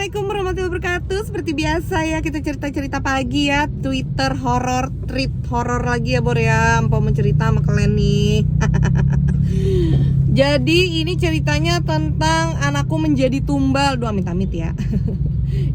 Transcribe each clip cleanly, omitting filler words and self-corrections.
Assalamualaikum warahmatullahi wabarakatuh. Seperti biasa ya, kita cerita-cerita pagi ya. Twitter horor, tweet horor lagi ya Bor ya. Mau cerita sama kalian nih. Jadi ini ceritanya tentang anakku menjadi tumbal. Duh amit-amit ya.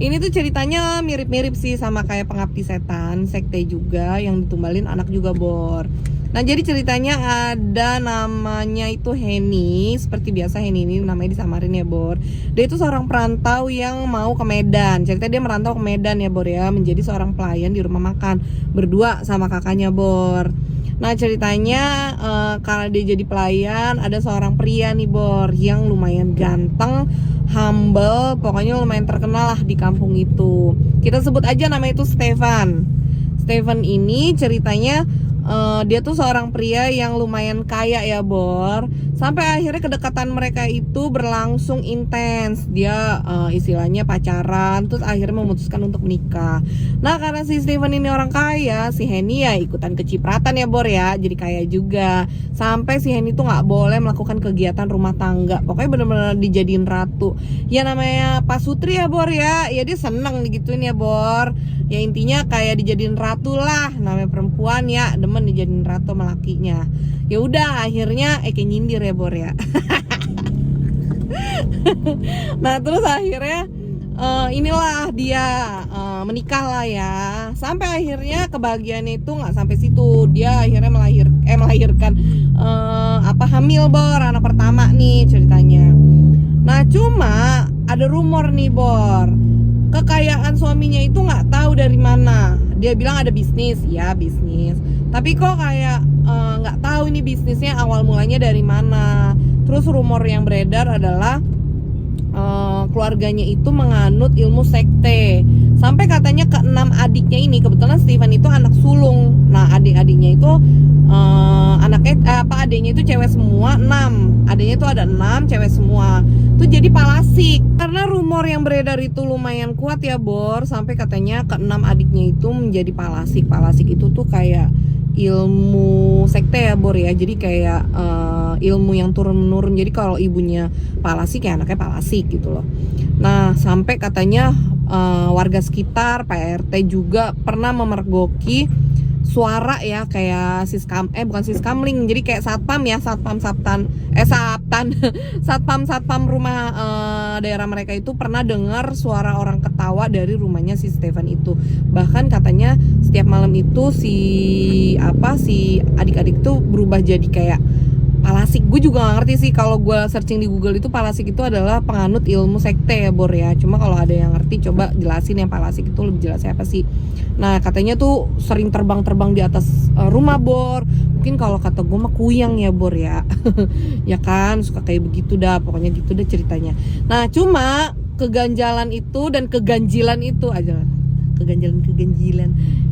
Ini tuh ceritanya mirip-mirip sih sama kayak Pengabdi Setan, sekte juga yang ditumbalin anak juga Bor. Nah jadi ceritanya ada namanya itu Henny. Seperti biasa Henny ini namanya disamarin ya Bor. Dia itu seorang perantau yang mau ke Medan. Ceritanya dia merantau ke Medan ya Bor ya, menjadi seorang pelayan di rumah makan berdua sama kakaknya Bor. Nah ceritanya karena dia jadi pelayan, ada seorang pria nih Bor yang lumayan ganteng, humble, pokoknya lumayan terkenal lah di kampung itu. Kita sebut aja nama itu Stefan. Stefan ini ceritanya dia tuh seorang pria yang lumayan kaya ya Bor. Sampai akhirnya kedekatan mereka itu berlangsung intens. Dia istilahnya pacaran, terus akhirnya memutuskan untuk menikah. Nah karena si Stefan ini orang kaya, si Henny ya ikutan kecipratan ya Bor ya, jadi kaya juga. Sampai si Henny tuh gak boleh melakukan kegiatan rumah tangga. Pokoknya bener-bener dijadiin ratu. Ya namanya Pak Sutri ya Bor ya, ya dia seneng digituin ya Bor. Ya intinya kayak dijadiin ratu lah, namanya perempuan ya, demen dijadiin ratu sama lakinya. Ya udah akhirnya kayak nyindir ya Bor ya. Nah terus akhirnya inilah dia menikah lah ya. Sampai akhirnya kebahagiaannya itu nggak sampai situ. Dia akhirnya melahirkan hamil Bor, anak pertama nih ceritanya. Nah cuma ada rumor nih Bor, kekayaan suaminya itu nggak tahu dari mana. Dia bilang ada bisnis, ya bisnis. Tapi kok kayak nggak tahu ini bisnisnya awal mulanya dari mana. Terus rumor yang beredar adalah keluarganya itu menganut ilmu sekte. Sampai katanya keenam adiknya ini, kebetulan Stefan itu anak sulung. Nah adik-adiknya itu adiknya itu cewek semua, 6. Adiknya itu ada 6 cewek semua. Itu jadi palasik. Karena rumor yang beredar itu lumayan kuat ya Bor, sampai katanya keenam adiknya itu menjadi palasik. Palasik itu tuh kayak ilmu sekte ya Bor ya. Jadi kayak ilmu yang turun-menurun. Jadi kalau ibunya palasik ya anaknya palasik gitu loh. Nah sampai katanya warga sekitar, Pak RT juga pernah memergoki suara ya kayak siskamling, jadi kayak satpam ya, satpam rumah daerah mereka itu pernah dengar suara orang ketawa dari rumahnya si Stefan itu. Bahkan katanya setiap malam itu si adik-adik tuh berubah jadi kayak palasik. Gue juga gak ngerti sih, kalau gue searching di Google itu palasik itu adalah penganut ilmu sekte ya Bor ya. Cuma kalau ada yang ngerti coba jelasin yang palasik itu lebih jelasnya apa sih. Nah katanya tuh sering terbang-terbang di atas rumah Bor. Mungkin kalau kata gue mah kuyang ya Bor ya. Ya kan suka kayak begitu dah, pokoknya gitu deh ceritanya. Nah cuma keganjilan itu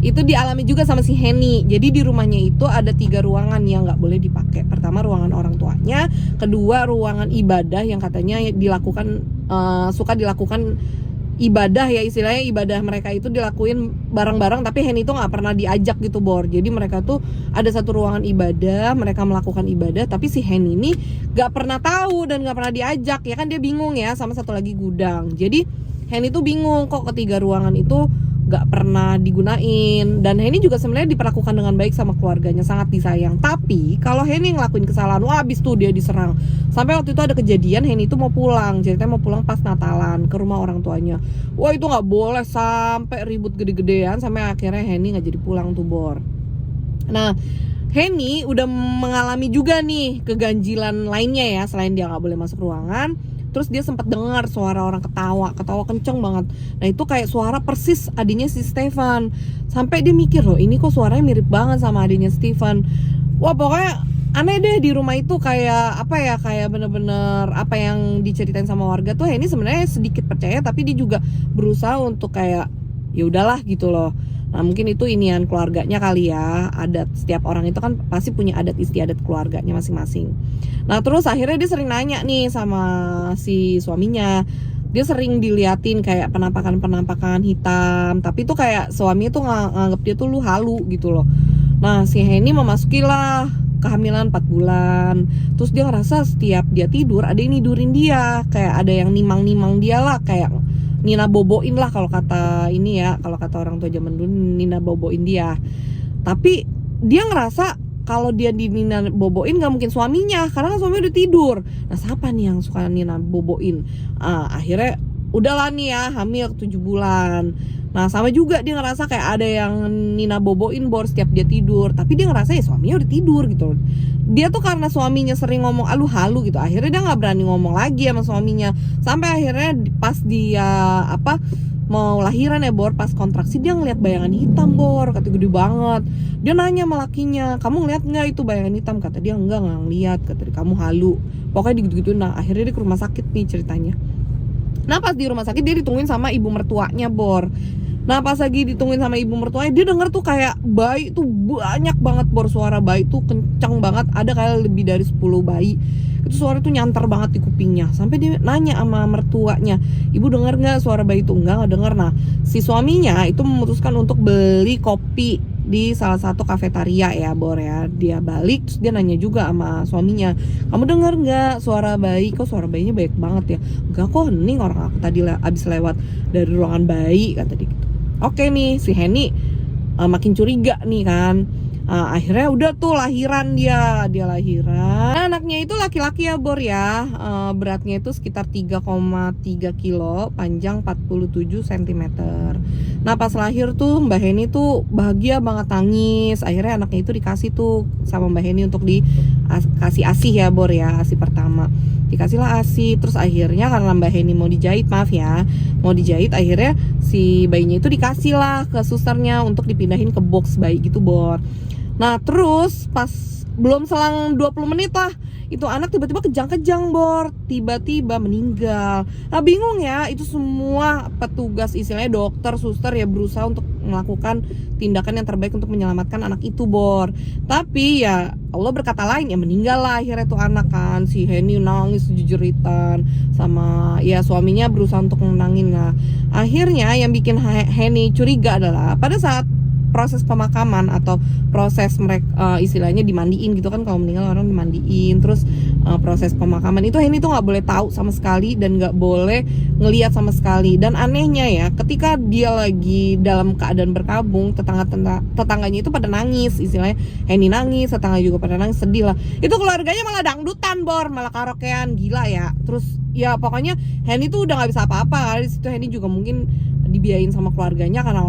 itu dialami juga sama si Henny. Jadi di rumahnya itu ada 3 ruangan yang nggak boleh dipakai. Pertama ruangan orang tuanya, kedua ruangan ibadah yang katanya suka dilakukan ibadah ya, istilahnya ibadah mereka itu dilakuin bareng-bareng, tapi Henny itu nggak pernah diajak gitu Bor. Jadi mereka tuh ada satu ruangan ibadah, mereka melakukan ibadah, tapi si Henny ini nggak pernah tahu dan nggak pernah diajak. Ya kan dia bingung ya, sama satu lagi gudang. Jadi Henny tuh bingung kok ketiga ruangan itu gak pernah digunain. Dan Henny juga sebenarnya diperlakukan dengan baik sama keluarganya, sangat disayang. Tapi kalau Henny ngelakuin kesalahan, wah abis tuh dia diserang. Sampai waktu itu ada kejadian Henny itu mau pulang, ceritanya mau pulang pas Natalan ke rumah orang tuanya. Wah itu gak boleh, sampai ribut gede-gedean, sampai akhirnya Henny gak jadi pulang tuh Bor. Nah Henny udah mengalami juga nih keganjilan lainnya ya, selain dia gak boleh masuk ruangan. Terus dia sempat dengar suara orang ketawa kenceng banget. Nah itu kayak suara persis adiknya si Stefan. Sampai dia mikir loh, ini kok suaranya mirip banget sama adiknya Stefan. Wah pokoknya aneh deh di rumah itu, kayak kayak bener-bener apa yang diceritain sama warga tuh. Ini sebenarnya sedikit percaya, tapi dia juga berusaha untuk kayak ya udahlah gitu loh. Nah mungkin itu inian keluarganya kali ya, adat setiap orang itu kan pasti punya adat istiadat keluarganya masing-masing. Nah terus akhirnya dia sering nanya nih sama si suaminya. Dia sering diliatin kayak penampakan hitam, tapi tuh kayak suami tuh nganggep dia tuh lu halu gitu loh. Nah si Henny memasukilah kehamilan 4 bulan. Terus dia ngerasa setiap dia tidur ada yang nidurin dia, kayak ada yang nimang-nimang dia lah, kayak Nina boboin lah kalau kata ini ya, kalau kata orang tua zaman dulu, Nina boboin dia. Tapi dia ngerasa kalau dia di Nina boboin nggak mungkin suaminya, karena kan suaminya udah tidur. Nah siapa nih yang suka Nina boboin? Akhirnya udahlah nih ya, hamil 7 bulan. Nah sama juga dia ngerasa kayak ada yang Nina boboin bor setiap dia tidur, tapi dia ngerasa ya suaminya udah tidur gitu. Dia tuh karena suaminya sering ngomong halu gitu, akhirnya dia nggak berani ngomong lagi sama suaminya. Sampai akhirnya pas dia mau lahiran ya bor, pas kontraksi dia ngeliat bayangan hitam bor, kata gede banget. Dia nanya sama lakinya, kamu ngeliat nggak itu bayangan hitam? Kata dia nggak ngeliat, kata dia kamu halu. Pokoknya digitu-gitu. Nah akhirnya dia ke rumah sakit nih ceritanya. Nah pas di rumah sakit dia ditungguin sama ibu mertuanya bor. Nah pas lagi ditungguin sama ibu mertuanya, dia denger tuh kayak bayi tuh banyak banget bor, suara bayi tuh kencang banget, ada kayak lebih dari 10 bayi. Itu suara tuh nyantar banget di kupingnya. Sampai dia nanya sama mertuanya, ibu denger nggak suara bayi itu? Enggak denger. Nah si suaminya itu memutuskan untuk beli kopi di salah satu kafetaria ya bor ya. Dia balik terus dia nanya juga sama suaminya, kamu denger nggak suara bayi? Kok suara bayinya banyak banget ya? Enggak kok, hening, orang aku tadi abis lewat dari ruangan bayi, kata dia gitu. Oke nih si Henny makin curiga nih kan. Akhirnya udah tuh lahiran dia lahiran. Nah, anaknya itu laki-laki ya bor ya. Beratnya itu sekitar 3,3 kilo, panjang 47 cm. Nah pas lahir tuh Mbak Henny tuh bahagia banget, nangis. Akhirnya anaknya itu dikasih tuh sama Mbak Henny untuk dikasih ASI ya bor ya, ASI pertama. Dikasihlah ASI, terus akhirnya karena Mbak Henny mau dijahit, akhirnya si bayinya itu dikasih lah ke susternya untuk dipindahin ke box bayi gitu bor. Nah terus pas belum selang 20 menit lah, itu anak tiba-tiba kejang-kejang bor, tiba-tiba meninggal. Nah bingung ya, itu semua petugas istilahnya dokter, suster ya berusaha untuk melakukan tindakan yang terbaik untuk menyelamatkan anak itu bor. Tapi ya Allah berkata lain, ya meninggal lah akhirnya tuh anak kan. Si Henny nangis jeritan, sama ya suaminya berusaha untuk menenangin lah. Akhirnya yang bikin Henny curiga adalah pada saat proses pemakaman atau proses mereka istilahnya dimandiin gitu kan, kalau meninggal orang dimandiin, terus proses pemakaman itu Henny tuh nggak boleh tahu sama sekali dan nggak boleh ngelihat sama sekali. Dan anehnya ya, ketika dia lagi dalam keadaan berkabung, tetangganya itu pada nangis, istilahnya Henny nangis, tetangga juga pada nangis, sedih lah. Itu keluarganya malah dangdutan bor, malah karaokean, gila ya. Terus ya pokoknya Henny tuh udah nggak bisa apa-apa. Di situ Henny juga mungkin dibiayain sama keluarganya karena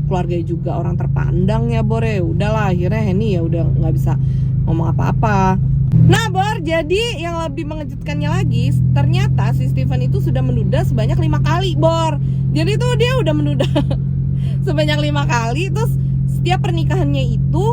keluarga juga orang terpandang ya bor ya. Udahlah akhirnya Henny ya udah nggak bisa ngomong apa-apa. Nah bor, jadi yang lebih mengejutkannya lagi, ternyata si Steven itu sudah menduda sebanyak 5 kali bor. Jadi tuh dia udah menduda sebanyak 5 kali. Terus setiap pernikahannya itu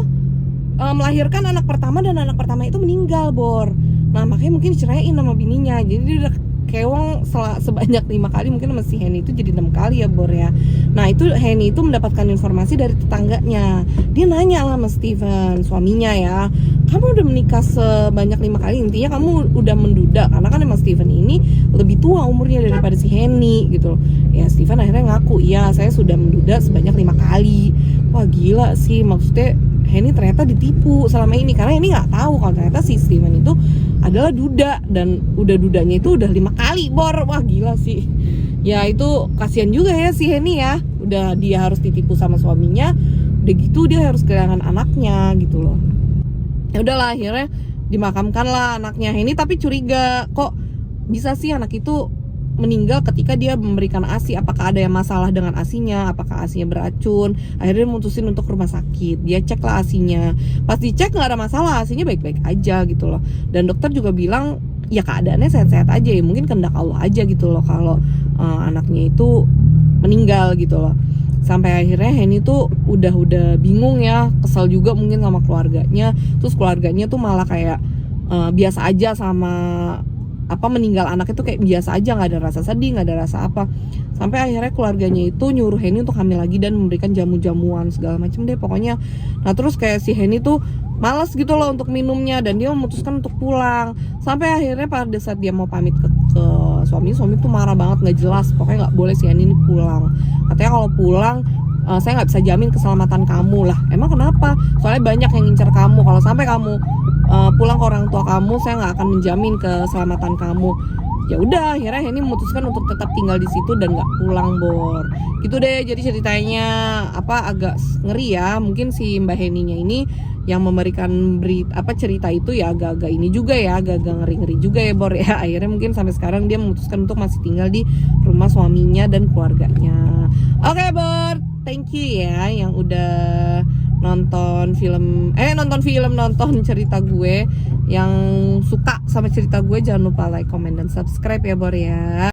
melahirkan anak pertama, dan anak pertama itu meninggal bor. Nah makanya mungkin diceraiin sama bininya. Jadi dia udah kewong sebanyak 5 kali, mungkin sama si Henny itu jadi 6 kali ya bor ya. Nah itu Henny itu mendapatkan informasi dari tetangganya. Dia nanya lah sama Steven, suaminya ya, kamu udah menikah sebanyak 5 kali, intinya kamu udah menduda. Karena kan emang Steven ini lebih tua umurnya daripada si Henny gitu loh. Ya Steven akhirnya ngaku, iya saya sudah menduda sebanyak 5 kali. Wah gila sih, maksudnya Henny ternyata ditipu selama ini, karena Henny nggak tahu kalau ternyata si Steven itu adalah duda, dan dudanya itu udah 5 kali bor. Wah gila sih. Ya itu kasihan juga ya si Henny ya, udah dia harus ditipu sama suaminya, udah gitu dia harus kehilangan anaknya gitu loh. Ya udahlah akhirnya dimakamkan lah anaknya Henny, tapi curiga kok bisa sih anak itu meninggal ketika dia memberikan ASI. Apakah ada yang masalah dengan ASInya, apakah ASInya beracun? Akhirnya dia mutusin untuk rumah sakit. Dia cek lah ASInya, pas dicek nggak ada masalah, ASInya baik-baik aja gitu loh. Dan dokter juga bilang ya keadaannya sehat-sehat aja ya, mungkin kehendak Allah aja gitu loh kalau anaknya itu meninggal gitu loh. Sampai akhirnya Henny tuh udah bingung ya, kesel juga mungkin sama keluarganya. Terus keluarganya tuh malah kayak biasa aja sama meninggal anak itu, kayak biasa aja, nggak ada rasa sedih, nggak ada rasa apa. Sampai akhirnya keluarganya itu nyuruh Henny untuk hamil lagi dan memberikan jamu-jamuan segala macam deh pokoknya. Nah terus kayak si Henny tuh malas gitu loh untuk minumnya, dan dia memutuskan untuk pulang. Sampai akhirnya pada saat dia mau pamit ke suami tuh marah banget, nggak jelas, pokoknya nggak boleh si Henny ini pulang. Katanya kalau pulang saya nggak bisa jamin keselamatan kamu lah. Emang kenapa? Soalnya banyak yang ngincer kamu, kalau sampai kamu pulang ke orang tua kamu, saya nggak akan menjamin keselamatan kamu. ya udah akhirnya Henny memutuskan untuk tetap tinggal di situ dan nggak pulang, Bor. Gitu deh, jadi ceritanya agak ngeri ya. Mungkin si Mbak Henny-nya ini yang memberikan cerita itu ya agak-agak ini juga ya, agak-agak ngeri-ngeri juga ya, Bor ya. Akhirnya mungkin sampai sekarang dia memutuskan untuk masih tinggal di rumah suaminya dan keluarganya. Oke, Bor, thank you ya yang udah nonton cerita gue. Yang suka sama cerita gue jangan lupa like, comment, dan subscribe ya, Bor ya.